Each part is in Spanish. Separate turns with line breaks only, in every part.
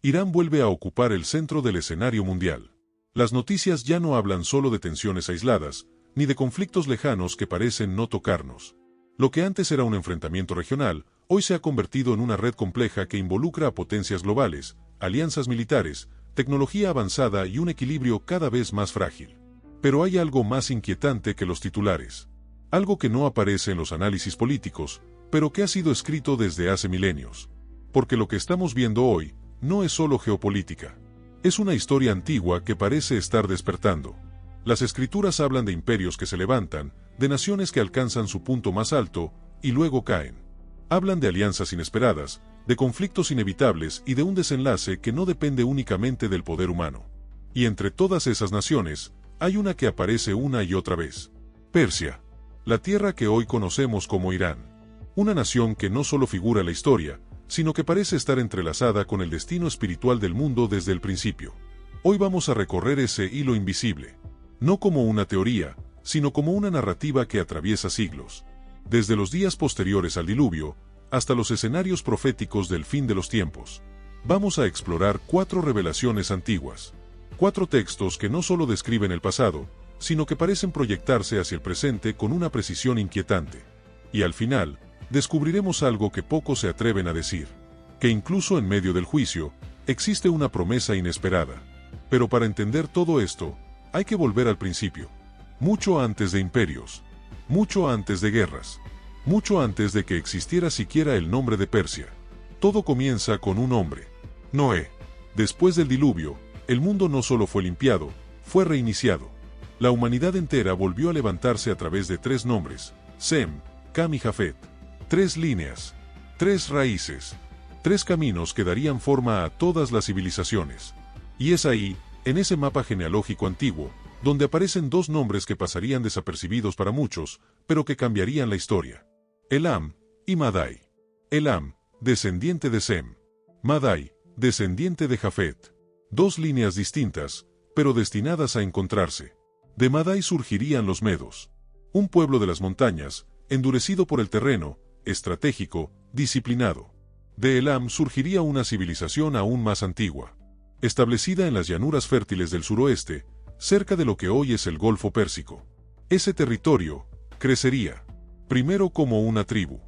Irán vuelve a ocupar el centro del escenario mundial. Las noticias ya no hablan solo de tensiones aisladas, ni de conflictos lejanos que parecen no tocarnos. Lo que antes era un enfrentamiento regional, hoy se ha convertido en una red compleja que involucra a potencias globales, alianzas militares, tecnología avanzada y un equilibrio cada vez más frágil. Pero hay algo más inquietante que los titulares. Algo que no aparece en los análisis políticos, pero que ha sido escrito desde hace milenios. Porque lo que estamos viendo hoy no es solo geopolítica. Es una historia antigua que parece estar despertando. Las escrituras hablan de imperios que se levantan, de naciones que alcanzan su punto más alto y luego caen. Hablan de alianzas inesperadas, de conflictos inevitables y de un desenlace que no depende únicamente del poder humano. Y entre todas esas naciones, hay una que aparece una y otra vez. Persia. La tierra que hoy conocemos como Irán. Una nación que no solo figura en la historia, sino que parece estar entrelazada con el destino espiritual del mundo desde el principio. Hoy vamos a recorrer ese hilo invisible. No como una teoría, sino como una narrativa que atraviesa siglos. Desde los días posteriores al diluvio, hasta los escenarios proféticos del fin de los tiempos. Vamos a explorar 4 revelaciones antiguas. 4 textos que no solo describen el pasado, sino que parecen proyectarse hacia el presente con una precisión inquietante. Y al final, descubriremos algo que pocos se atreven a decir. Que incluso en medio del juicio, existe una promesa inesperada. Pero para entender todo esto, hay que volver al principio. Mucho antes de imperios. Mucho antes de guerras. Mucho antes de que existiera siquiera el nombre de Persia. Todo comienza con un hombre. Noé. Después del diluvio, el mundo no solo fue limpiado, fue reiniciado. La humanidad entera volvió a levantarse a través de 3 nombres: Sem, Cam y Jafet. 3 líneas, 3 raíces, 3 caminos que darían forma a todas las civilizaciones. Y es ahí, en ese mapa genealógico antiguo, donde aparecen 2 nombres que pasarían desapercibidos para muchos, pero que cambiarían la historia. Elam y Madai. Elam, descendiente de Sem. Madai, descendiente de Jafet. 2 líneas distintas, pero destinadas a encontrarse. De Madai surgirían los medos. Un pueblo de las montañas, endurecido por el terreno, estratégico, disciplinado. De Elam surgiría una civilización aún más antigua. Establecida en las llanuras fértiles del suroeste, cerca de lo que hoy es el Golfo Pérsico. Ese territorio crecería, primero como una tribu,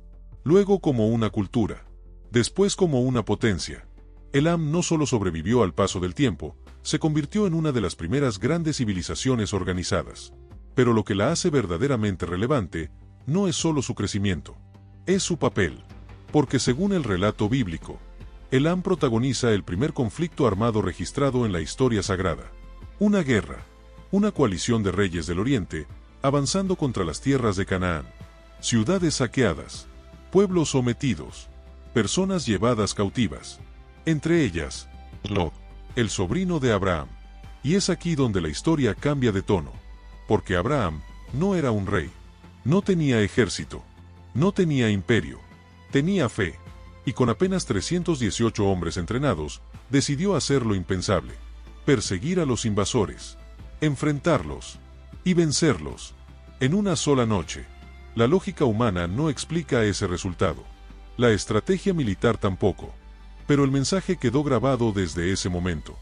luego como una cultura, después como una potencia. Elam no solo sobrevivió al paso del tiempo, se convirtió en una de las primeras grandes civilizaciones organizadas. Pero lo que la hace verdaderamente relevante no es solo su crecimiento, es su papel. Porque según el relato bíblico, Elam protagoniza el primer conflicto armado registrado en la historia sagrada. Una guerra, una coalición de reyes del oriente, avanzando contra las tierras de Canaán. Ciudades saqueadas, pueblos sometidos, personas llevadas cautivas. Entre ellas, Lot, el sobrino de Abraham. Y es aquí donde la historia cambia de tono. Porque Abraham no era un rey, no tenía ejército, no tenía imperio, tenía fe. Y con apenas 318 hombres entrenados, decidió hacer lo impensable: perseguir a los invasores, enfrentarlos y vencerlos en una sola noche. La lógica humana no explica ese resultado. La estrategia militar tampoco. Pero el mensaje quedó grabado desde ese momento.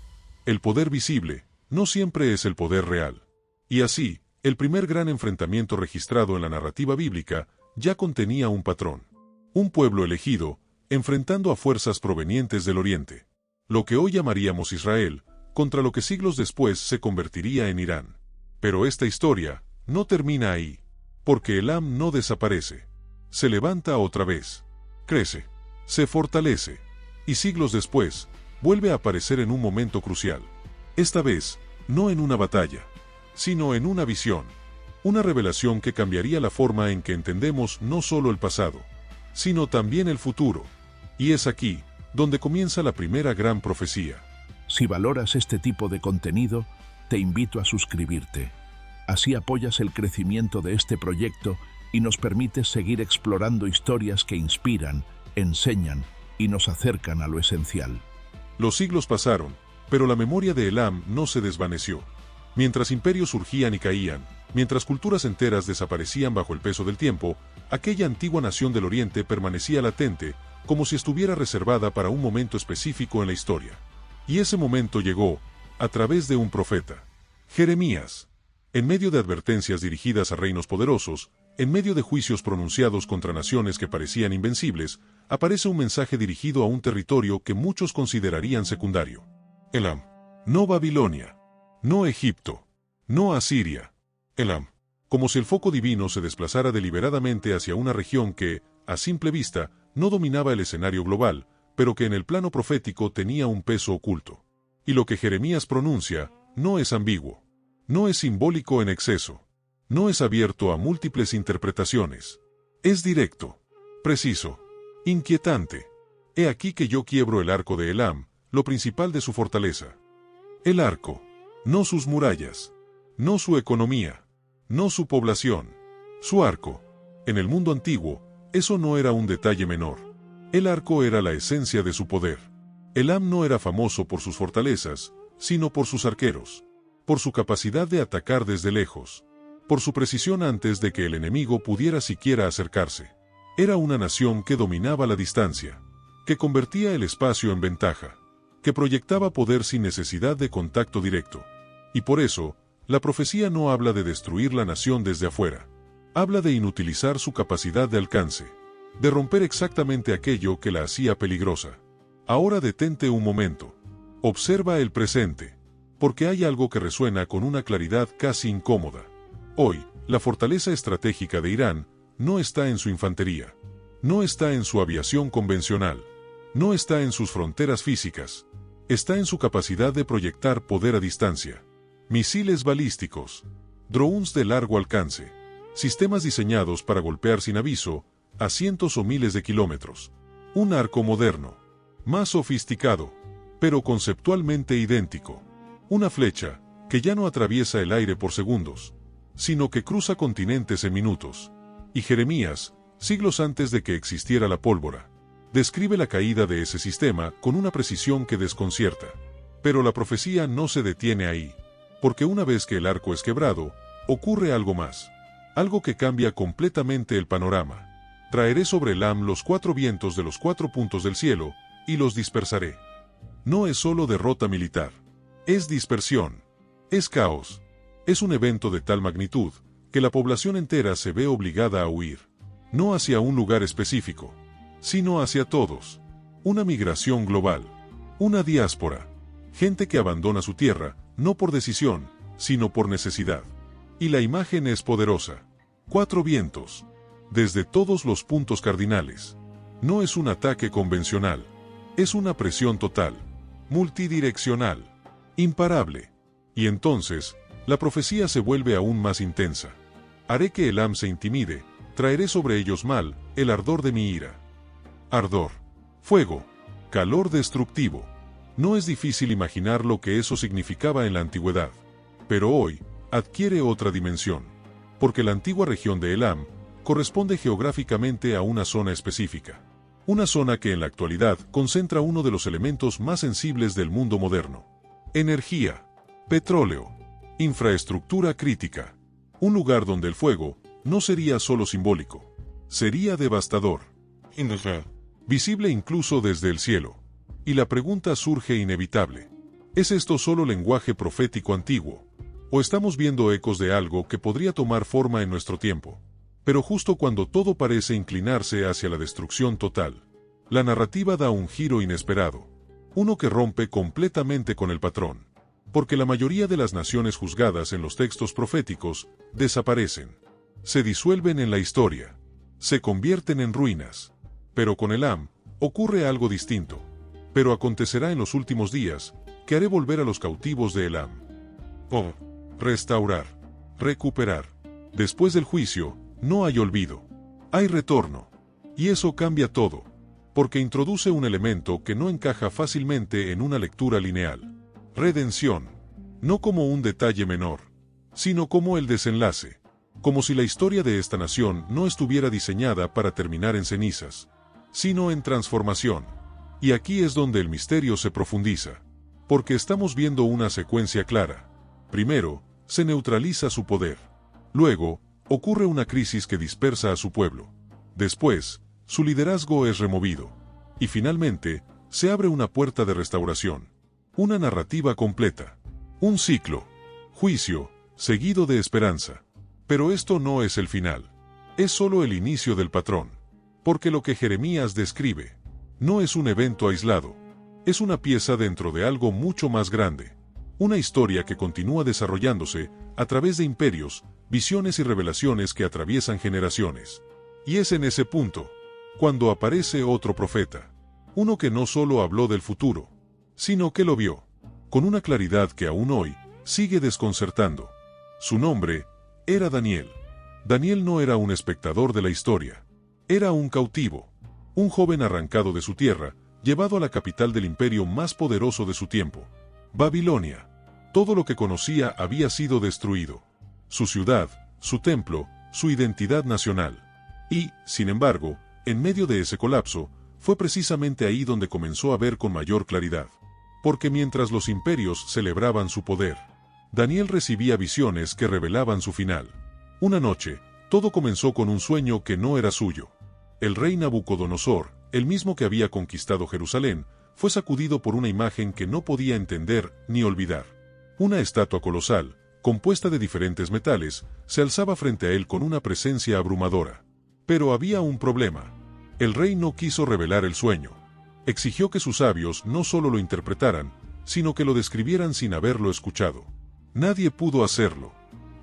El poder visible no siempre es el poder real. Y así, el primer gran enfrentamiento registrado en la narrativa bíblica ya contenía un patrón. Un pueblo elegido, enfrentando a fuerzas provenientes del oriente. Lo que hoy llamaríamos Israel, contra lo que siglos después se convertiría en Irán. Pero esta historia no termina ahí. Porque Elam no desaparece. Se levanta otra vez. Crece. Se fortalece. Y siglos después, vuelve a aparecer en un momento crucial. Esta vez, no en una batalla, sino en una visión. Una revelación que cambiaría la forma en que entendemos no solo el pasado, sino también el futuro. Y es aquí, donde comienza la primera gran profecía.
Si valoras este tipo de contenido, te invito a suscribirte. Así apoyas el crecimiento de este proyecto y nos permites seguir explorando historias que inspiran, enseñan y nos acercan a lo esencial.
Los siglos pasaron, pero la memoria de Elam no se desvaneció. Mientras imperios surgían y caían, mientras culturas enteras desaparecían bajo el peso del tiempo, aquella antigua nación del Oriente permanecía latente, como si estuviera reservada para un momento específico en la historia. Y ese momento llegó, a través de un profeta. Jeremías. En medio de advertencias dirigidas a reinos poderosos, en medio de juicios pronunciados contra naciones que parecían invencibles, aparece un mensaje dirigido a un territorio que muchos considerarían secundario. Elam. No Babilonia. No Egipto. No Asiria. Elam. Como si el foco divino se desplazara deliberadamente hacia una región que, a simple vista, no dominaba el escenario global, pero que en el plano profético tenía un peso oculto. Y lo que Jeremías pronuncia no es ambiguo. No es simbólico en exceso. No es abierto a múltiples interpretaciones. Es directo, preciso, inquietante. He aquí que yo quiebro el arco de Elam, lo principal de su fortaleza. El arco, no sus murallas, no su economía, no su población, su arco. En el mundo antiguo, eso no era un detalle menor. El arco era la esencia de su poder. Elam no era famoso por sus fortalezas, sino por sus arqueros, por su capacidad de atacar desde lejos, por su precisión antes de que el enemigo pudiera siquiera acercarse. Era una nación que dominaba la distancia, que convertía el espacio en ventaja, que proyectaba poder sin necesidad de contacto directo. Y por eso, la profecía no habla de destruir la nación desde afuera. Habla de inutilizar su capacidad de alcance, de romper exactamente aquello que la hacía peligrosa. Ahora detente un momento. Observa el presente, porque hay algo que resuena con una claridad casi incómoda. Hoy, la fortaleza estratégica de Irán no está en su infantería, no está en su aviación convencional, no está en sus fronteras físicas, está en su capacidad de proyectar poder a distancia. Misiles balísticos, drones de largo alcance, sistemas diseñados para golpear sin aviso a cientos o miles de kilómetros. Un arco moderno, más sofisticado, pero conceptualmente idéntico. Una flecha que ya no atraviesa el aire por segundos, sino que cruza continentes en minutos. Y Jeremías, siglos antes de que existiera la pólvora, describe la caída de ese sistema con una precisión que desconcierta. Pero la profecía no se detiene ahí, porque una vez que el arco es quebrado, ocurre algo más, algo que cambia completamente el panorama. Traeré sobre Elam los 4 vientos de los 4 puntos del cielo, y los dispersaré. No es solo derrota militar, es dispersión, es caos. Es un evento de tal magnitud, que la población entera se ve obligada a huir. No hacia un lugar específico, sino hacia todos. Una migración global. Una diáspora. Gente que abandona su tierra, no por decisión, sino por necesidad. Y la imagen es poderosa. 4 vientos. Desde todos los puntos cardinales. No es un ataque convencional. Es una presión total. Multidireccional. Imparable. Y entonces, la profecía se vuelve aún más intensa. Haré que Elam se intimide, traeré sobre ellos mal, el ardor de mi ira. Ardor. Fuego. Calor destructivo. No es difícil imaginar lo que eso significaba en la antigüedad. Pero hoy, adquiere otra dimensión. Porque la antigua región de Elam corresponde geográficamente a una zona específica. Una zona que en la actualidad concentra uno de los elementos más sensibles del mundo moderno. Energía. Petróleo. Infraestructura crítica. Un lugar donde el fuego no sería solo simbólico, sería devastador. Visible incluso desde el cielo. Y la pregunta surge inevitable. ¿Es esto solo lenguaje profético antiguo? ¿O estamos viendo ecos de algo que podría tomar forma en nuestro tiempo? Pero justo cuando todo parece inclinarse hacia la destrucción total, la narrativa da un giro inesperado. Uno que rompe completamente con el patrón. Porque la mayoría de las naciones juzgadas en los textos proféticos desaparecen. Se disuelven en la historia. Se convierten en ruinas. Pero con Elam ocurre algo distinto. Pero acontecerá en los últimos días, que haré volver a los cautivos de Elam. Oh, restaurar, recuperar. Después del juicio, no hay olvido. Hay retorno. Y eso cambia todo. Porque introduce un elemento que no encaja fácilmente en una lectura lineal. Redención. No como un detalle menor, sino como el desenlace. Como si la historia de esta nación no estuviera diseñada para terminar en cenizas, sino en transformación. Y aquí es donde el misterio se profundiza. Porque estamos viendo una secuencia clara. Primero, se neutraliza su poder. Luego, ocurre una crisis que dispersa a su pueblo. Después, su liderazgo es removido. Y finalmente, se abre una puerta de restauración. Una narrativa completa. Un ciclo. Juicio, seguido de esperanza. Pero esto no es el final. Es solo el inicio del patrón. Porque lo que Jeremías describe no es un evento aislado. Es una pieza dentro de algo mucho más grande. Una historia que continúa desarrollándose a través de imperios, visiones y revelaciones que atraviesan generaciones. Y es en ese punto cuando aparece otro profeta. Uno que no solo habló del futuro, sino que lo vio, con una claridad que aún hoy sigue desconcertando. Su nombre era Daniel. Daniel no era un espectador de la historia. Era un cautivo, un joven arrancado de su tierra, llevado a la capital del imperio más poderoso de su tiempo, Babilonia. Todo lo que conocía había sido destruido. Su ciudad, su templo, su identidad nacional. Y, sin embargo, en medio de ese colapso, fue precisamente ahí donde comenzó a ver con mayor claridad. Porque mientras los imperios celebraban su poder, Daniel recibía visiones que revelaban su final. Una noche, todo comenzó con un sueño que no era suyo. El rey Nabucodonosor, el mismo que había conquistado Jerusalén, fue sacudido por una imagen que no podía entender ni olvidar. Una estatua colosal, compuesta de diferentes metales, se alzaba frente a él con una presencia abrumadora. Pero había un problema. El rey no quiso revelar el sueño. Exigió que sus sabios no solo lo interpretaran, sino que lo describieran sin haberlo escuchado. Nadie pudo hacerlo.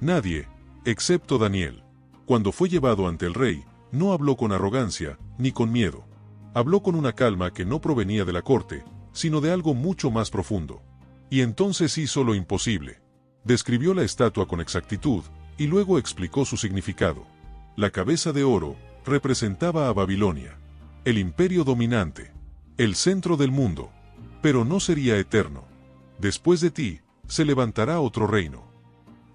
Nadie, excepto Daniel. Cuando fue llevado ante el rey, no habló con arrogancia, ni con miedo. Habló con una calma que no provenía de la corte, sino de algo mucho más profundo. Y entonces hizo lo imposible. Describió la estatua con exactitud, y luego explicó su significado. La cabeza de oro representaba a Babilonia, el imperio dominante, el centro del mundo, pero no sería eterno. Después de ti, se levantará otro reino.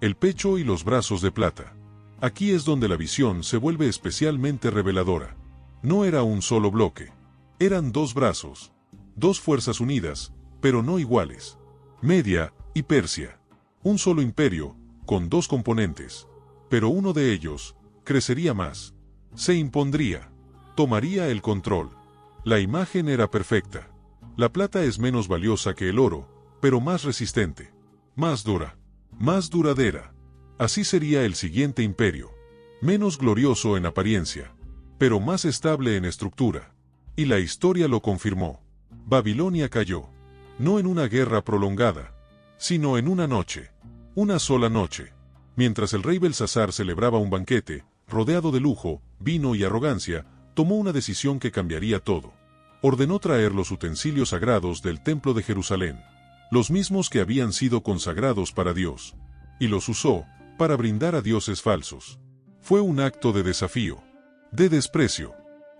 El pecho y los brazos de plata. Aquí es donde la visión se vuelve especialmente reveladora. No era un solo bloque. Eran dos brazos, dos fuerzas unidas, pero no iguales. Media y Persia. Un solo imperio, con dos componentes. Pero uno de ellos crecería más. Se impondría. Tomaría el control. La imagen era perfecta. La plata es menos valiosa que el oro, pero más resistente. Más dura. Más duradera. Así sería el siguiente imperio. Menos glorioso en apariencia, pero más estable en estructura. Y la historia lo confirmó. Babilonia cayó. No en una guerra prolongada, sino en una noche. Una sola noche. Mientras el rey Belsasar celebraba un banquete, rodeado de lujo, vino y arrogancia, tomó una decisión que cambiaría todo. Ordenó traer los utensilios sagrados del templo de Jerusalén, los mismos que habían sido consagrados para Dios, y los usó para brindar a dioses falsos. Fue un acto de desafío, de desprecio,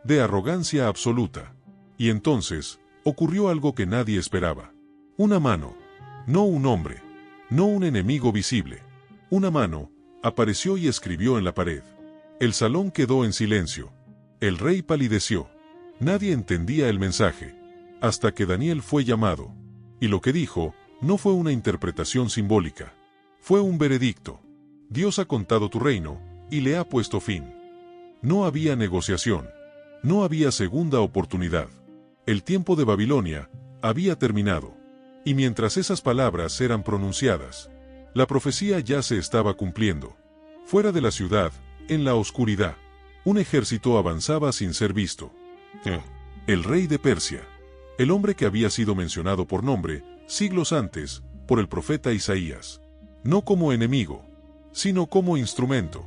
de arrogancia absoluta. Y entonces, ocurrió algo que nadie esperaba. Una mano, no un hombre, no un enemigo visible. Una mano apareció y escribió en la pared. El salón quedó en silencio. El rey palideció. Nadie entendía el mensaje, hasta que Daniel fue llamado. Y lo que dijo no fue una interpretación simbólica. Fue un veredicto. Dios ha contado tu reino, y le ha puesto fin. No había negociación. No había segunda oportunidad. El tiempo de Babilonia había terminado. Y mientras esas palabras eran pronunciadas, la profecía ya se estaba cumpliendo. Fuera de la ciudad, en la oscuridad, un ejército avanzaba sin ser visto. El rey de Persia, el hombre que había sido mencionado por nombre, siglos antes, por el profeta Isaías. No como enemigo, sino como instrumento.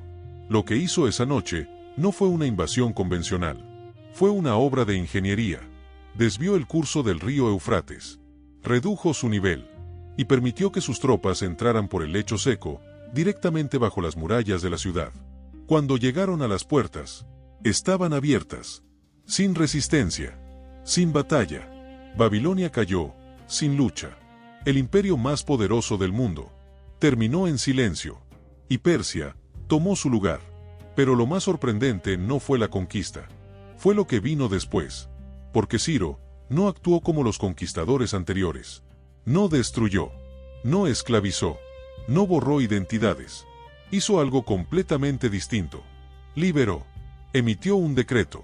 Lo que hizo esa noche no fue una invasión convencional. Fue una obra de ingeniería. Desvió el curso del río Eufrates. Redujo su nivel. Y permitió que sus tropas entraran por el lecho seco, directamente bajo las murallas de la ciudad. Cuando llegaron a las puertas, estaban abiertas. Sin resistencia. Sin batalla. Babilonia cayó, sin lucha. El imperio más poderoso del mundo terminó en silencio. Y Persia tomó su lugar. Pero lo más sorprendente no fue la conquista. Fue lo que vino después. Porque Ciro no actuó como los conquistadores anteriores. No destruyó. No esclavizó. No borró identidades. Hizo algo completamente distinto. Liberó. Emitió un decreto.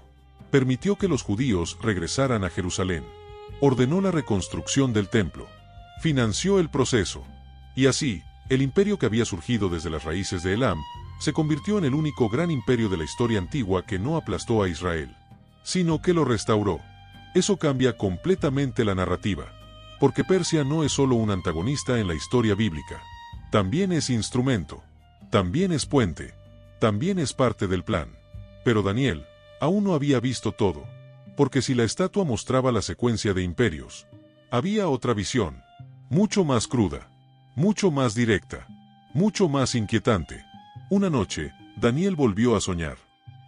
Permitió que los judíos regresaran a Jerusalén. Ordenó la reconstrucción del templo. financió el proceso. Y así, el imperio que había surgido desde las raíces de Elam, se convirtió en el único gran imperio de la historia antigua que no aplastó a Israel, sino que lo restauró. Eso cambia completamente la narrativa, porque Persia no es solo un antagonista en la historia bíblica. También es instrumento, también es puente, también es parte del plan. Pero Daniel aún no había visto todo, porque si la estatua mostraba la secuencia de imperios, había otra visión, mucho más cruda, mucho más directa, mucho más inquietante. Una noche, Daniel volvió a soñar,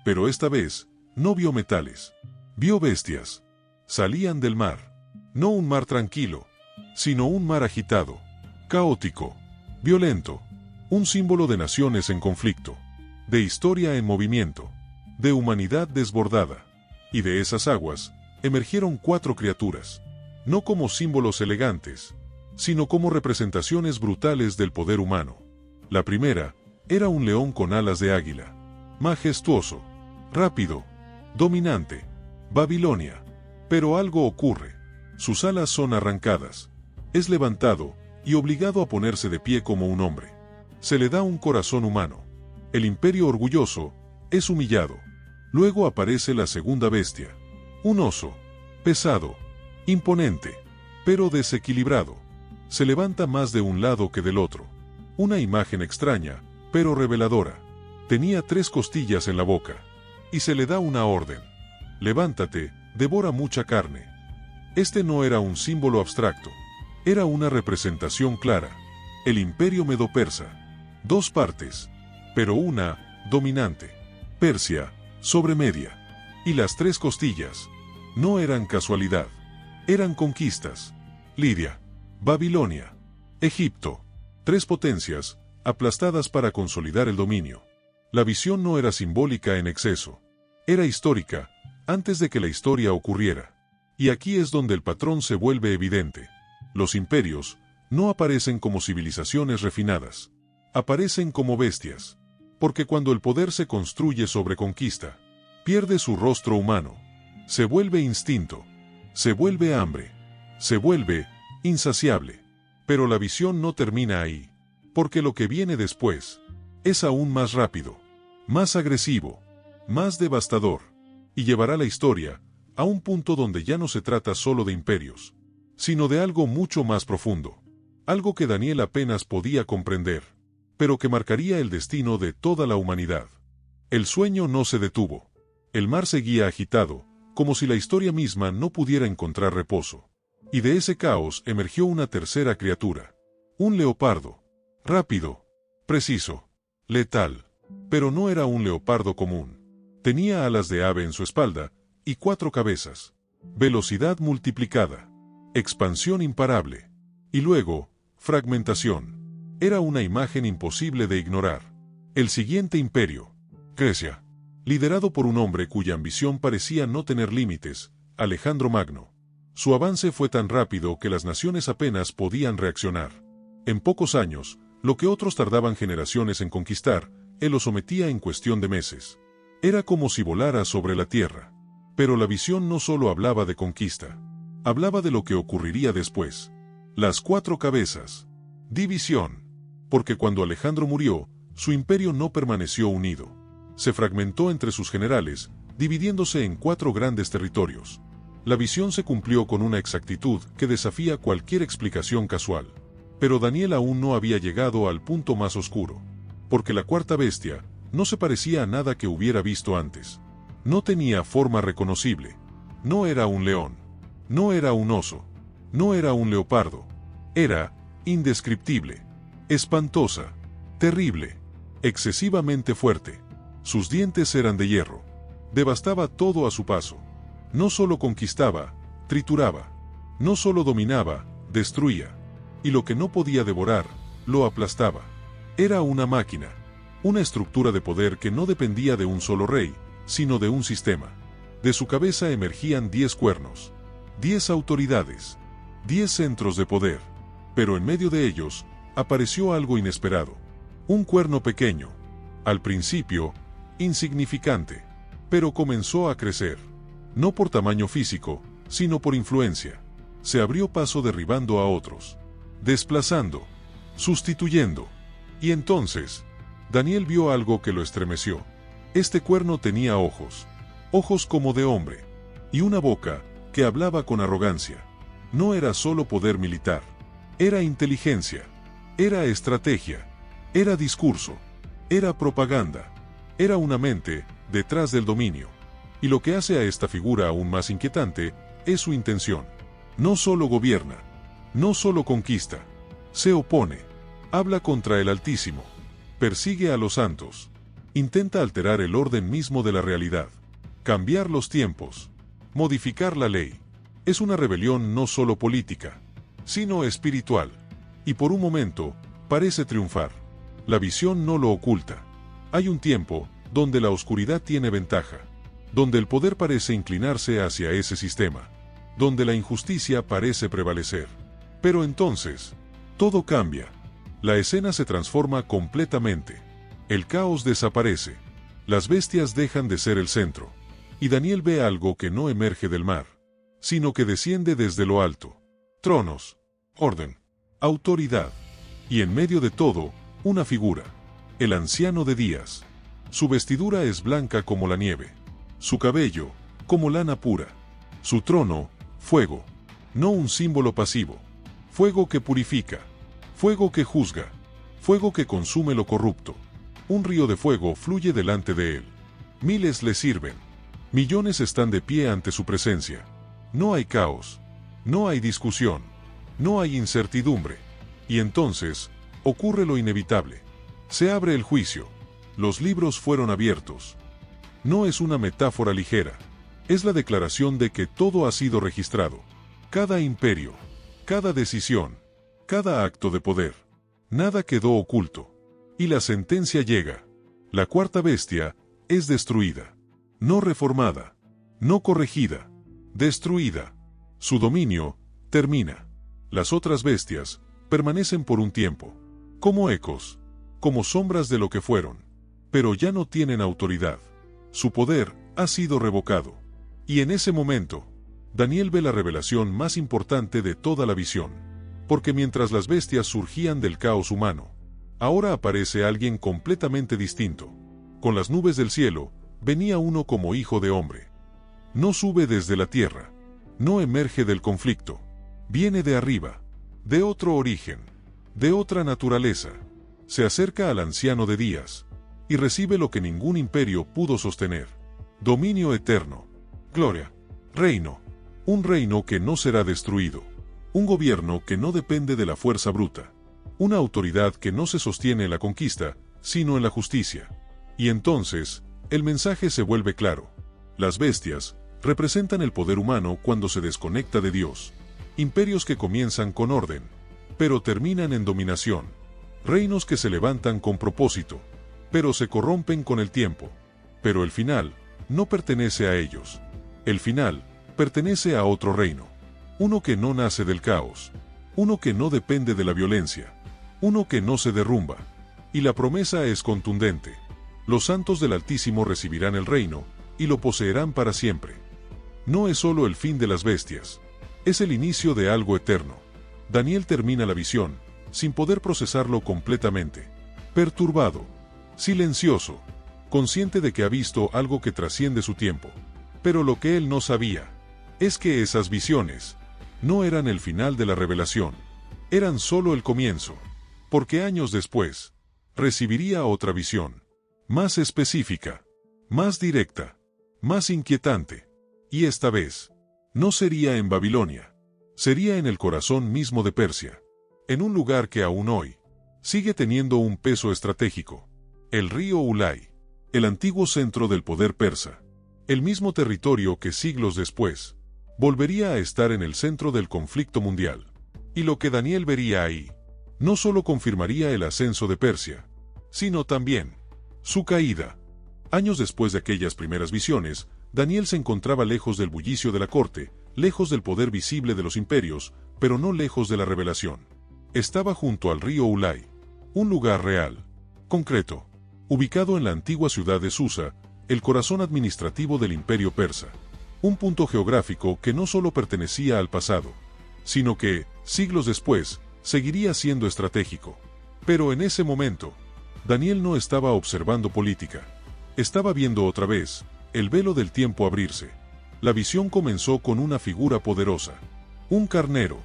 pero esta vez no vio metales, vio bestias. Salían del mar, no un mar tranquilo, sino un mar agitado, caótico, violento, un símbolo de naciones en conflicto, de historia en movimiento, de humanidad desbordada. Y de esas aguas emergieron 4 criaturas, no como símbolos elegantes, sino como representaciones brutales del poder humano. La primera era un león con alas de águila, majestuoso, rápido, dominante, Babilonia. Pero algo ocurre. Sus alas son arrancadas. Es levantado y obligado a ponerse de pie como un hombre. Se le da un corazón humano. El imperio orgulloso es humillado. Luego aparece la segunda bestia. Un oso, pesado, imponente, pero desequilibrado. Se levanta más de un lado que del otro. Una imagen extraña, pero reveladora. Tenía 3 costillas en la boca. Y se le da una orden. Levántate, devora mucha carne. Este no era un símbolo abstracto. Era una representación clara. El imperio medo-persa. 2 partes, pero una dominante. Persia, sobremedia. Y las 3 costillas no eran casualidad. Eran conquistas. Lidia, Babilonia, Egipto. 3 potencias, aplastadas para consolidar el dominio. La visión no era simbólica en exceso. Era histórica, antes de que la historia ocurriera. Y aquí es donde el patrón se vuelve evidente. Los imperios no aparecen como civilizaciones refinadas. Aparecen como bestias. Porque cuando el poder se construye sobre conquista, pierde su rostro humano. Se vuelve instinto. Se vuelve hambre. Se vuelve insaciable. Pero la visión no termina ahí. Porque lo que viene después es aún más rápido, más agresivo, más devastador. Y llevará la historia a un punto donde ya no se trata solo de imperios, sino de algo mucho más profundo, algo que Daniel apenas podía comprender, pero que marcaría el destino de toda la humanidad. El sueño no se detuvo. El mar seguía agitado, como si la historia misma no pudiera encontrar reposo. Y de ese caos emergió una tercera criatura. Un leopardo. Rápido, preciso, letal. Pero no era un leopardo común. Tenía alas de ave en su espalda y 4 cabezas. Velocidad multiplicada. Expansión imparable. Y luego, fragmentación. Era una imagen imposible de ignorar. El siguiente imperio, Grecia, liderado por un hombre cuya ambición parecía no tener límites, Alejandro Magno. Su avance fue tan rápido que las naciones apenas podían reaccionar. En pocos años, lo que otros tardaban generaciones en conquistar, él lo sometía en cuestión de meses. Era como si volara sobre la tierra. Pero la visión no solo hablaba de conquista. Hablaba de lo que ocurriría después. Las 4 cabezas. División. Porque cuando Alejandro murió, su imperio no permaneció unido. Se fragmentó entre sus generales, dividiéndose en 4 grandes territorios. La visión se cumplió con una exactitud que desafía cualquier explicación casual. Pero Daniel aún no había llegado al punto más oscuro. Porque la 4ª bestia no se parecía a nada que hubiera visto antes. No tenía forma reconocible. No era un león. No era un oso. No era un leopardo. Era indescriptible. Espantosa. Terrible. Excesivamente fuerte. Sus dientes eran de hierro. Devastaba todo a su paso. No solo conquistaba, trituraba. No solo dominaba, destruía. Y lo que no podía devorar, lo aplastaba. Era una máquina. Una estructura de poder que no dependía de un solo rey, sino de un sistema. De su cabeza emergían 10 cuernos, 10 autoridades, 10 centros de poder. Pero en medio de ellos, apareció algo inesperado. Un cuerno pequeño. Al principio, insignificante. Pero comenzó a crecer. No por tamaño físico, sino por influencia. Se abrió paso derribando a otros. desplazando, sustituyendo. Y entonces, Daniel vio algo que lo estremeció. Este cuerno tenía ojos, ojos como de hombre, y una boca que hablaba con arrogancia. No era solo poder militar, era inteligencia, era estrategia, era discurso, era propaganda, era una mente detrás del dominio. Y lo que hace a esta figura aún más inquietante es su intención. No solo gobierna, no solo conquista, se opone, habla contra el Altísimo, persigue a los santos, intenta alterar el orden mismo de la realidad, cambiar los tiempos, modificar la ley. Es una rebelión no solo política, sino espiritual, y por un momento parece triunfar. La visión no lo oculta. Hay un tiempo donde la oscuridad tiene ventaja, donde el poder parece inclinarse hacia ese sistema, donde la injusticia parece prevalecer. Pero entonces, todo cambia. La escena se transforma completamente. El caos desaparece. Las bestias dejan de ser el centro. Y Daniel ve algo que no emerge del mar, sino que desciende desde lo alto. Tronos, orden, autoridad. Y en medio de todo, una figura. El anciano de días. Su vestidura es blanca como la nieve. Su cabello, como lana pura. Su trono, fuego. No un símbolo pasivo. Fuego que purifica. Fuego que juzga. Fuego que consume lo corrupto. Un río de fuego fluye delante de él. Miles le sirven. Millones están de pie ante su presencia. No hay caos. No hay discusión. No hay incertidumbre. Y entonces, ocurre lo inevitable. Se abre el juicio. Los libros fueron abiertos. No es una metáfora ligera. Es la declaración de que todo ha sido registrado. Cada imperio, cada decisión, cada acto de poder. Nada quedó oculto. Y la sentencia llega. La cuarta bestia es destruida. No reformada. No corregida. Destruida. Su dominio termina. Las otras bestias permanecen por un tiempo. Como ecos. Como sombras de lo que fueron. Pero ya no tienen autoridad. Su poder ha sido revocado. Y en ese momento, Daniel ve la revelación más importante de toda la visión. Porque mientras las bestias surgían del caos humano, ahora aparece alguien completamente distinto. Con las nubes del cielo, venía uno como hijo de hombre. No sube desde la tierra. No emerge del conflicto. Viene de arriba. De otro origen. De otra naturaleza. Se acerca al anciano de días. Y recibe lo que ningún imperio pudo sostener. Dominio eterno. Gloria. Reino. Un reino que no será destruido. Un gobierno que no depende de la fuerza bruta. Una autoridad que no se sostiene en la conquista, sino en la justicia. Y entonces, el mensaje se vuelve claro. Las bestias representan el poder humano cuando se desconecta de Dios. Imperios que comienzan con orden, pero terminan en dominación. Reinos que se levantan con propósito, pero se corrompen con el tiempo. Pero el final no pertenece a ellos. El final pertenece a otro reino. Uno que no nace del caos. Uno que no depende de la violencia. Uno que no se derrumba. Y la promesa es contundente. Los santos del Altísimo recibirán el reino, y lo poseerán para siempre. No es solo el fin de las bestias. Es el inicio de algo eterno. Daniel termina la visión, sin poder procesarlo completamente. Perturbado. Silencioso. Consciente de que ha visto algo que trasciende su tiempo. Pero lo que él no sabía, es que esas visiones no eran el final de la revelación. Eran solo el comienzo. Porque años después, recibiría otra visión. Más específica. Más directa. Más inquietante. Y esta vez, no sería en Babilonia. Sería en el corazón mismo de Persia. En un lugar que aún hoy sigue teniendo un peso estratégico. El río Ulai. El antiguo centro del poder persa. El mismo territorio que siglos después volvería a estar en el centro del conflicto mundial. Y lo que Daniel vería ahí no solo confirmaría el ascenso de Persia, sino también su caída. Años después de aquellas primeras visiones, Daniel se encontraba lejos del bullicio de la corte, lejos del poder visible de los imperios, pero no lejos de la revelación. Estaba junto al río Ulai, un lugar real, concreto, ubicado en la antigua ciudad de Susa, el corazón administrativo del imperio persa. Un punto geográfico que no solo pertenecía al pasado, sino que, siglos después, seguiría siendo estratégico. Pero en ese momento, Daniel no estaba observando política. Estaba viendo otra vez el velo del tiempo abrirse. La visión comenzó con una figura poderosa. Un carnero,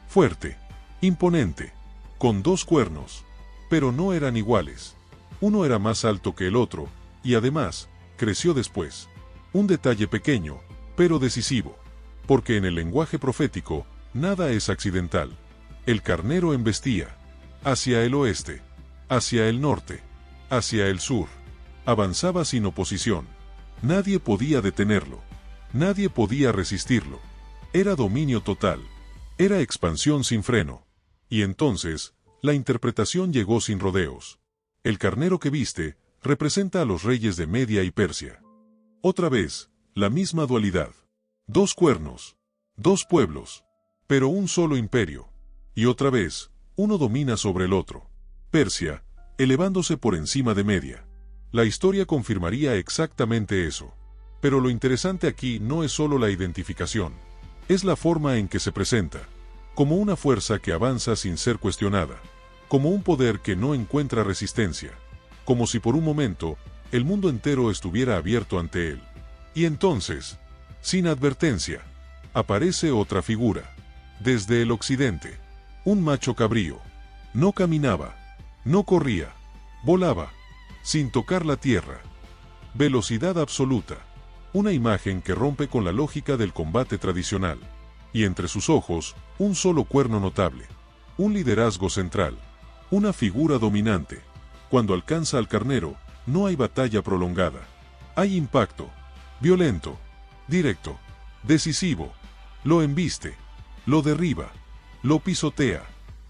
fuerte, imponente, con 2 cuernos. Pero no eran iguales. Uno era más alto que el otro, y además, creció después. Un detalle pequeño, pero decisivo. Porque en el lenguaje profético, nada es accidental. El carnero embestía hacia el oeste, hacia el norte, hacia el sur. Avanzaba sin oposición. Nadie podía detenerlo. Nadie podía resistirlo. Era dominio total. Era expansión sin freno. Y entonces, la interpretación llegó sin rodeos. El carnero que viste representa a los reyes de Media y Persia. Otra vez, la misma dualidad. 2 cuernos, 2 pueblos, pero un solo imperio. Y otra vez, uno domina sobre el otro. Persia, elevándose por encima de Media. La historia confirmaría exactamente eso. Pero lo interesante aquí no es solo la identificación. Es la forma en que se presenta. Como una fuerza que avanza sin ser cuestionada. Como un poder que no encuentra resistencia. Como si por un momento, el mundo entero estuviera abierto ante él. Y entonces, sin advertencia, aparece otra figura. Desde el occidente, un macho cabrío. No caminaba, no corría, volaba, sin tocar la tierra. Velocidad absoluta. Una imagen que rompe con la lógica del combate tradicional. Y entre sus ojos, un solo cuerno notable. Un liderazgo central. Una figura dominante. Cuando alcanza al carnero, no hay batalla prolongada. Hay impacto. Violento. Directo. Decisivo. Lo embiste. Lo derriba. Lo pisotea.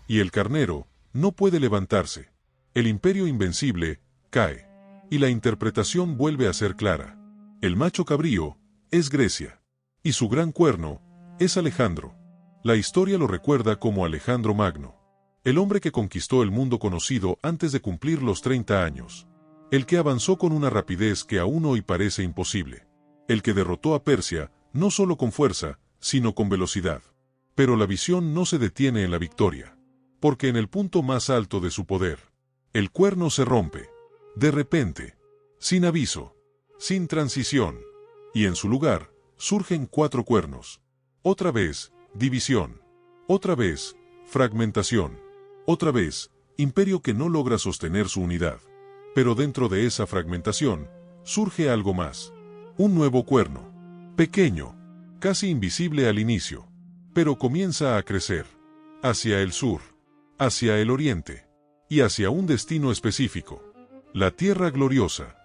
Y el carnero no puede levantarse. El imperio invencible cae. Y la interpretación vuelve a ser clara. El macho cabrío es Grecia. Y su gran cuerno es Alejandro. La historia lo recuerda como Alejandro Magno. El hombre que conquistó el mundo conocido antes de cumplir los 30 años. El que avanzó con una rapidez que aún hoy parece imposible. El que derrotó a Persia, no solo con fuerza, sino con velocidad. Pero la visión no se detiene en la victoria. Porque en el punto más alto de su poder, el cuerno se rompe. De repente. Sin aviso. Sin transición. Y en su lugar, surgen 4 cuernos. Otra vez, división. Otra vez, fragmentación. Otra vez, imperio que no logra sostener su unidad. Pero dentro de esa fragmentación, surge algo más. Un nuevo cuerno. Pequeño. Casi invisible al inicio. Pero comienza a crecer. Hacia el sur. Hacia el oriente. Y hacia un destino específico. La tierra gloriosa.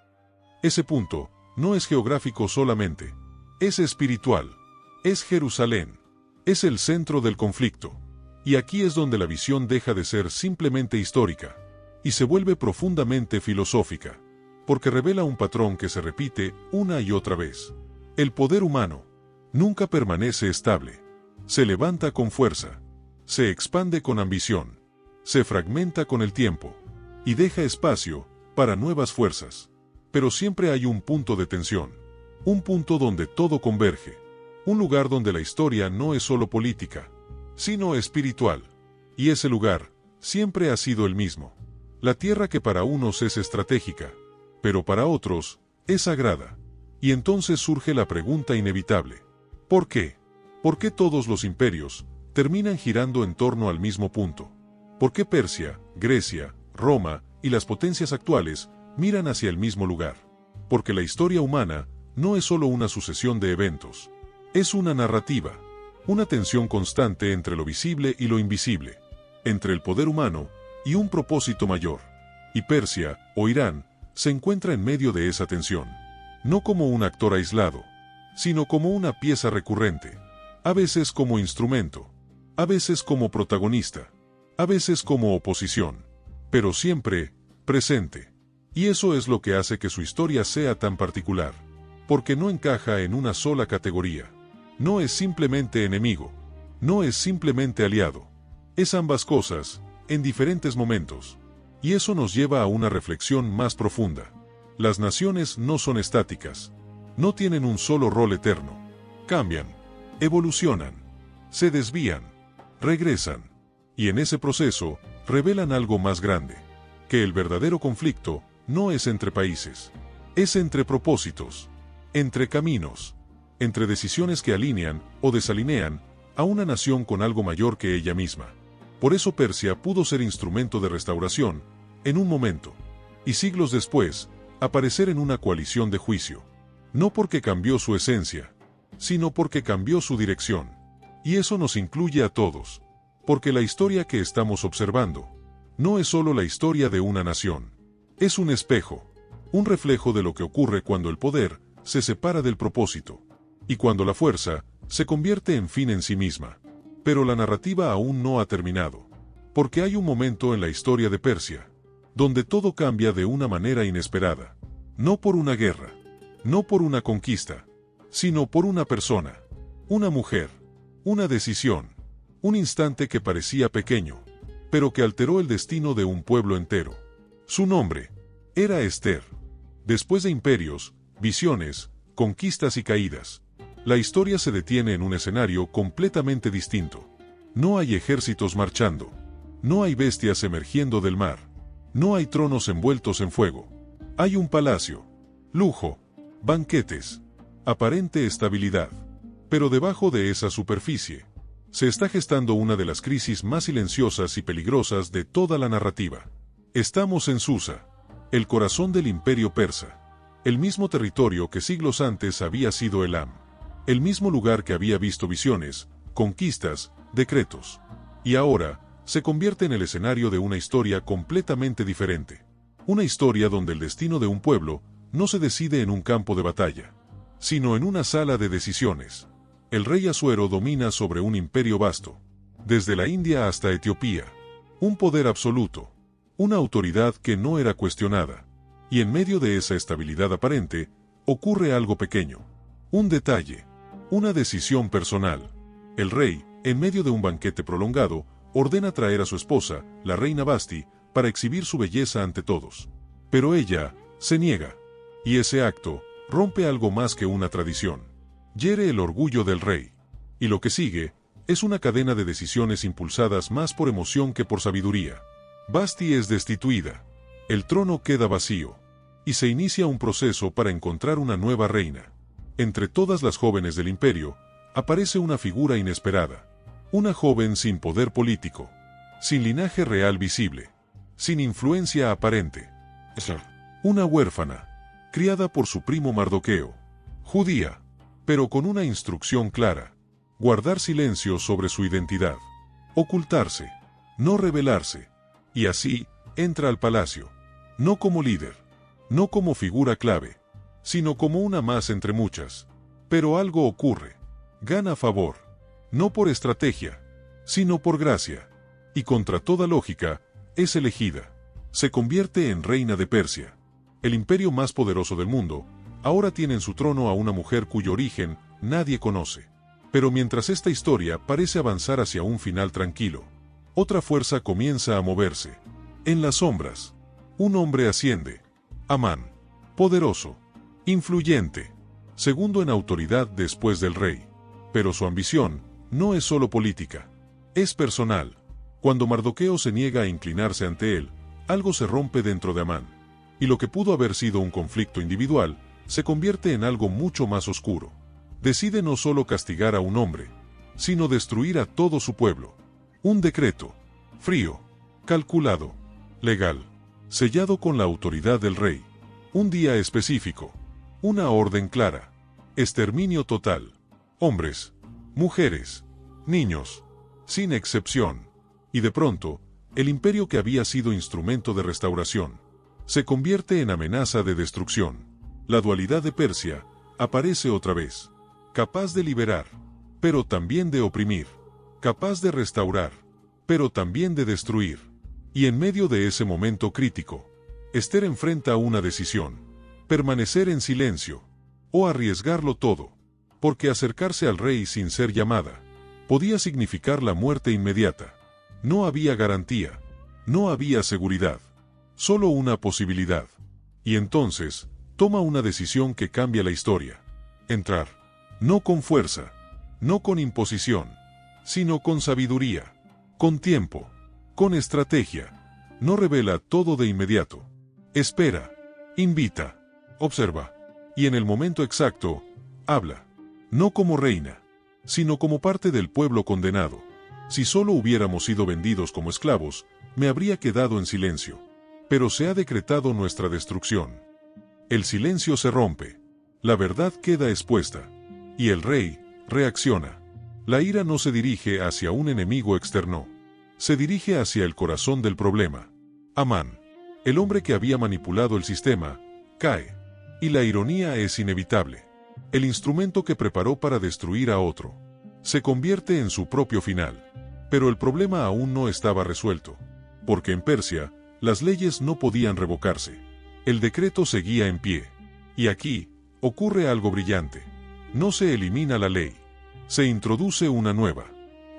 Ese punto, no es geográfico solamente. Es espiritual. Es Jerusalén. Es el centro del conflicto. Y aquí es donde la visión deja de ser simplemente histórica. Y se vuelve profundamente filosófica. Porque revela un patrón que se repite una y otra vez. El poder humano nunca permanece estable. Se levanta con fuerza. Se expande con ambición. Se fragmenta con el tiempo. Y deja espacio para nuevas fuerzas. Pero siempre hay un punto de tensión. Un punto donde todo converge. Un lugar donde la historia no es solo política, sino espiritual. Y ese lugar siempre ha sido el mismo. La tierra que para unos es estratégica, pero para otros es sagrada. Y entonces surge la pregunta inevitable. ¿Por qué? ¿Por qué todos los imperios terminan girando en torno al mismo punto? ¿Por qué Persia, Grecia, Roma y las potencias actuales miran hacia el mismo lugar? Porque la historia humana no es solo una sucesión de eventos. Es una narrativa, una tensión constante entre lo visible y lo invisible, entre el poder humano y un propósito mayor. Y Persia, o Irán, se encuentra en medio de esa tensión, no como un actor aislado, sino como una pieza recurrente, a veces como instrumento, a veces como protagonista, a veces como oposición, pero siempre presente. Y eso es lo que hace que su historia sea tan particular, porque no encaja en una sola categoría. No es simplemente enemigo, no es simplemente aliado. Es ambas cosas, en diferentes momentos. Y eso nos lleva a una reflexión más profunda. Las naciones no son estáticas. No tienen un solo rol eterno. Cambian, evolucionan, se desvían, regresan. Y en ese proceso, revelan algo más grande, que el verdadero conflicto no es entre países, es entre propósitos, entre caminos, entre decisiones que alinean o desalinean a una nación con algo mayor que ella misma. Por eso Persia pudo ser instrumento de restauración, en un momento, y siglos después, aparecer en una coalición de juicio. No porque cambió su esencia, sino porque cambió su dirección. Y eso nos incluye a todos, porque la historia que estamos observando no es solo la historia de una nación. Es un espejo, un reflejo de lo que ocurre cuando el poder se separa del propósito, y cuando la fuerza se convierte en fin en sí misma. Pero la narrativa aún no ha terminado, porque hay un momento en la historia de Persia, donde todo cambia de una manera inesperada. No por una guerra, no por una conquista, sino por una persona, una mujer, una decisión, un instante que parecía pequeño, pero que alteró el destino de un pueblo entero. Su nombre era Esther. Después de imperios, visiones, conquistas y caídas, la historia se detiene en un escenario completamente distinto. No hay ejércitos marchando, no hay bestias emergiendo del mar, no hay tronos envueltos en fuego. Hay un palacio, lujo, banquetes, aparente estabilidad. Pero debajo de esa superficie, se está gestando una de las crisis más silenciosas y peligrosas de toda la narrativa. Estamos en Susa, el corazón del imperio persa, el mismo territorio que siglos antes había sido Elam, el mismo lugar que había visto visiones, conquistas, decretos. Y ahora, se convierte en el escenario de una historia completamente diferente. Una historia donde el destino de un pueblo no se decide en un campo de batalla, sino en una sala de decisiones. El rey Asuero domina sobre un imperio vasto, desde la India hasta Etiopía. Un poder absoluto, una autoridad que no era cuestionada. Y en medio de esa estabilidad aparente, ocurre algo pequeño. Un detalle, una decisión personal. El rey, en medio de un banquete prolongado, ordena traer a su esposa, la reina Basti, para exhibir su belleza ante todos. Pero ella se niega. Y ese acto rompe algo más que una tradición. Hiere el orgullo del rey. Y lo que sigue es una cadena de decisiones impulsadas más por emoción que por sabiduría. Basti es destituida. El trono queda vacío. Y se inicia un proceso para encontrar una nueva reina. Entre todas las jóvenes del imperio, aparece una figura inesperada. Una joven sin poder político, sin linaje real visible, sin influencia aparente. Una huérfana, criada por su primo Mardoqueo, judía, pero con una instrucción clara: guardar silencio sobre su identidad, ocultarse, no revelarse. Y así, entra al palacio, no como líder, no como figura clave, sino como una más entre muchas. Pero algo ocurre. Gana favor, no por estrategia, sino por gracia. Y contra toda lógica, es elegida. Se convierte en reina de Persia. El imperio más poderoso del mundo, ahora tiene en su trono a una mujer cuyo origen nadie conoce. Pero mientras esta historia parece avanzar hacia un final tranquilo, otra fuerza comienza a moverse. En las sombras, un hombre asciende. Amán. Poderoso. Influyente. Segundo en autoridad después del rey. Pero su ambición no es solo política. Es personal. Cuando Mardoqueo se niega a inclinarse ante él, algo se rompe dentro de Amán. Y lo que pudo haber sido un conflicto individual, se convierte en algo mucho más oscuro. Decide no solo castigar a un hombre, sino destruir a todo su pueblo. Un decreto. Frío. Calculado. Legal. Sellado con la autoridad del rey. Un día específico. Una orden clara. Exterminio total. Hombres, mujeres, niños, sin excepción. Y de pronto, el imperio que había sido instrumento de restauración, se convierte en amenaza de destrucción. La dualidad de Persia aparece otra vez. Capaz de liberar, pero también de oprimir. Capaz de restaurar, pero también de destruir. Y en medio de ese momento crítico, Esther enfrenta una decisión: permanecer en silencio, o arriesgarlo todo. Porque acercarse al rey sin ser llamada podía significar la muerte inmediata. No había garantía, no había seguridad, solo una posibilidad. Y entonces, toma una decisión que cambia la historia. Entrar, no con fuerza, no con imposición, sino con sabiduría. con tiempo, con estrategia. No revela todo de inmediato. Espera, invita, observa, y en el momento exacto, habla. No como reina, sino como parte del pueblo condenado. Si solo hubiéramos sido vendidos como esclavos, me habría quedado en silencio. Pero se ha decretado nuestra destrucción. El silencio se rompe. La verdad queda expuesta. Y el rey reacciona. La ira no se dirige hacia un enemigo externo. Se dirige hacia el corazón del problema. Amán, el hombre que había manipulado el sistema, cae. Y la ironía es inevitable. El instrumento que preparó para destruir a otro se convierte en su propio final. Pero el problema aún no estaba resuelto. Porque en Persia, las leyes no podían revocarse. El decreto seguía en pie. Y aquí, ocurre algo brillante. No se elimina la ley. Se introduce una nueva.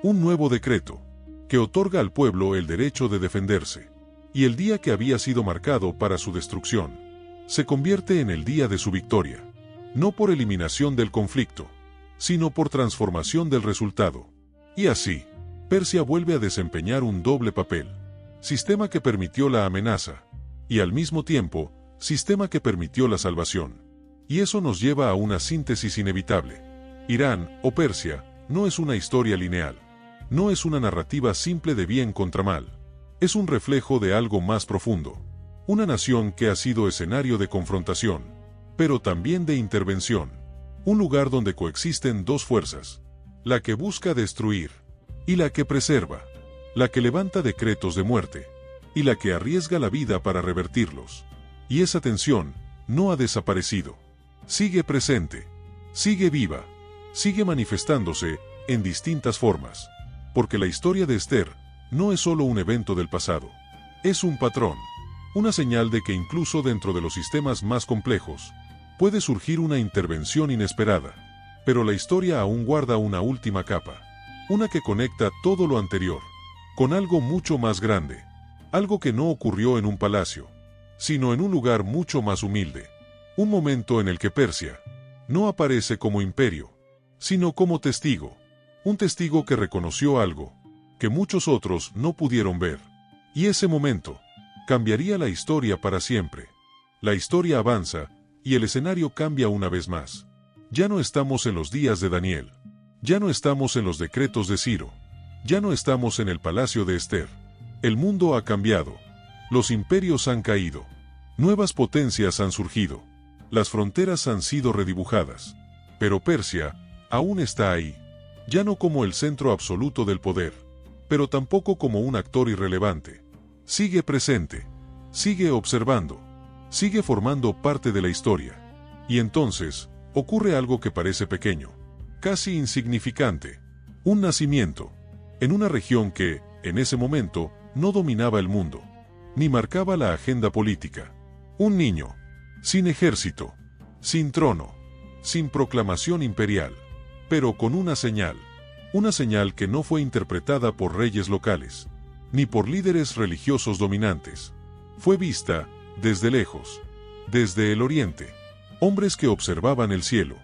Un nuevo decreto, que otorga al pueblo el derecho de defenderse. Y el día que había sido marcado para su destrucción, se convierte en el día de su victoria. No por eliminación del conflicto, sino por transformación del resultado. Y así, Persia vuelve a desempeñar un doble papel. Sistema que permitió la amenaza, y al mismo tiempo, sistema que permitió la salvación. Y eso nos lleva a una síntesis inevitable. Irán, o Persia, no es una historia lineal. No es una narrativa simple de bien contra mal. Es un reflejo de algo más profundo. Una nación que ha sido escenario de confrontación, pero también de intervención. Un lugar donde coexisten dos fuerzas. La que busca destruir, y la que preserva. La que levanta decretos de muerte, y la que arriesga la vida para revertirlos. Y esa tensión no ha desaparecido. Sigue presente, sigue viva, sigue manifestándose en distintas formas. Porque la historia de Esther no es solo un evento del pasado. Es un patrón, una señal de que incluso dentro de los sistemas más complejos, puede surgir una intervención inesperada. Pero la historia aún guarda una última capa. Una que conecta todo lo anterior con algo mucho más grande. Algo que no ocurrió en un palacio, sino en un lugar mucho más humilde. Un momento en el que Persia no aparece como imperio, sino como testigo. Un testigo que reconoció algo que muchos otros no pudieron ver. Y ese momento cambiaría la historia para siempre. La historia avanza, y el escenario cambia una vez más. Ya no estamos en los días de Daniel. Ya no estamos en los decretos de Ciro. Ya no estamos en el palacio de Esther. El mundo ha cambiado. Los imperios han caído. Nuevas potencias han surgido. Las fronteras han sido redibujadas. Pero Persia aún está ahí. Ya no como el centro absoluto del poder, pero tampoco como un actor irrelevante. Sigue presente. Sigue observando. Sigue formando parte de la historia. Y entonces, ocurre algo que parece pequeño, casi insignificante. Un nacimiento. En una región que, en ese momento, no dominaba el mundo, ni marcaba la agenda política. Un niño, sin ejército, sin trono, sin proclamación imperial, pero con una señal que no fue interpretada por reyes locales, ni por líderes religiosos dominantes. Fue vista, desde lejos, desde el oriente, hombres que observaban el cielo,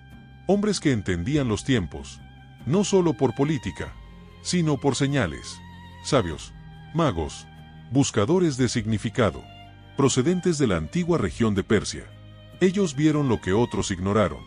hombres que entendían los tiempos, no solo por política, sino por señales, sabios, magos, buscadores de significado, procedentes de la antigua región de Persia. Ellos vieron lo que otros ignoraron,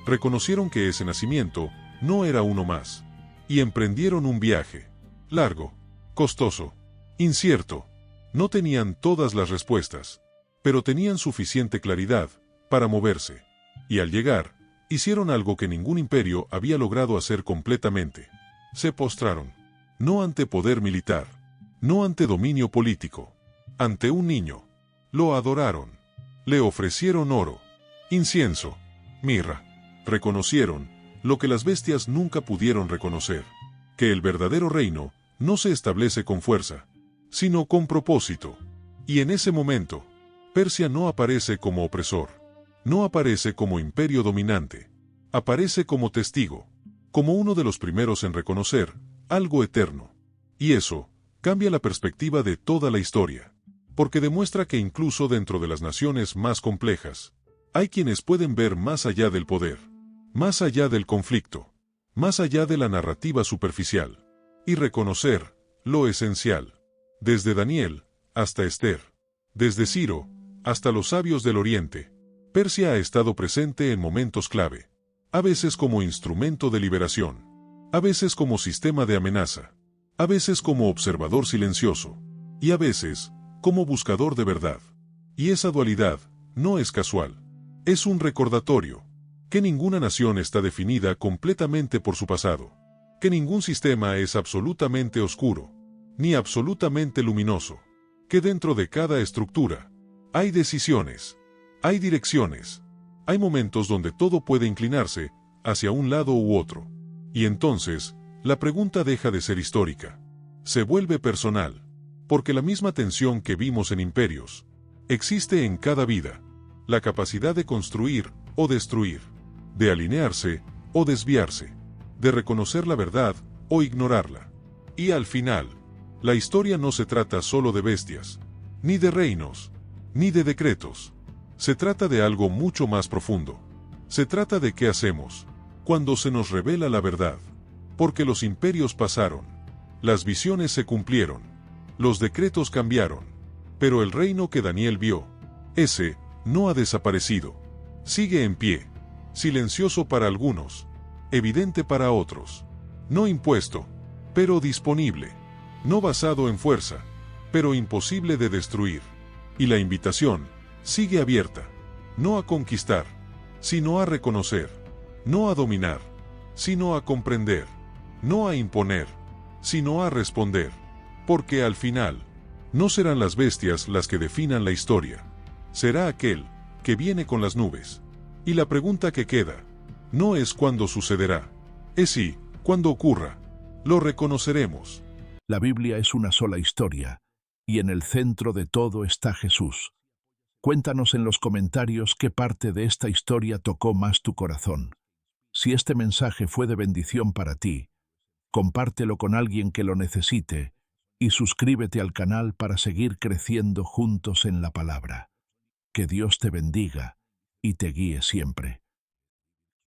reconocieron que ese nacimiento no era uno más, y emprendieron un viaje, largo, costoso, incierto. No tenían todas las respuestas, pero tenían suficiente claridad para moverse, y al llegar, hicieron algo que ningún imperio había logrado hacer completamente. Se postraron, no ante poder militar, no ante dominio político, ante un niño. Lo adoraron, le ofrecieron oro, incienso, mirra. Reconocieron lo que las bestias nunca pudieron reconocer, que el verdadero reino no se establece con fuerza, sino con propósito. Y en ese momento, Persia no aparece como opresor, no aparece como imperio dominante, aparece como testigo, como uno de los primeros en reconocer algo eterno. Y eso cambia la perspectiva de toda la historia, porque demuestra que incluso dentro de las naciones más complejas, hay quienes pueden ver más allá del poder, más allá del conflicto, más allá de la narrativa superficial, y reconocer lo esencial. Desde Daniel hasta Esther, desde Ciro hasta los sabios del Oriente, Persia ha estado presente en momentos clave, a veces como instrumento de liberación, a veces como sistema de amenaza, a veces como observador silencioso, y a veces como buscador de verdad. Y esa dualidad no es casual, es un recordatorio, que ninguna nación está definida completamente por su pasado, que ningún sistema es absolutamente oscuro, ni absolutamente luminoso, que dentro de cada estructura hay decisiones, hay direcciones, hay momentos donde todo puede inclinarse hacia un lado u otro. Y entonces, la pregunta deja de ser histórica. Se vuelve personal, porque la misma tensión que vimos en imperios existe en cada vida, la capacidad de construir o destruir, de alinearse o desviarse, de reconocer la verdad o ignorarla. Y al final, la historia no se trata solo de bestias, ni de reinos, ni de decretos. Se trata de algo mucho más profundo. Se trata de qué hacemos cuando se nos revela la verdad. Porque los imperios pasaron, las visiones se cumplieron, los decretos cambiaron, pero el reino que Daniel vio, ese, no ha desaparecido. Sigue en pie, silencioso para algunos, evidente para otros, no impuesto, pero disponible, no basado en fuerza, pero imposible de destruir. Y la invitación sigue abierta, no a conquistar, sino a reconocer, no a dominar, sino a comprender, no a imponer, sino a responder, porque al final, no serán las bestias las que definan la historia, será aquel que viene con las nubes. Y la pregunta que queda, no es cuándo sucederá, es si, cuando ocurra, lo reconoceremos.
La Biblia es una sola historia, y en el centro de todo está Jesús. Cuéntanos en los comentarios qué parte de esta historia tocó más tu corazón. Si este mensaje fue de bendición para ti, compártelo con alguien que lo necesite y suscríbete al canal para seguir creciendo juntos en la palabra. Que Dios te bendiga y te guíe siempre.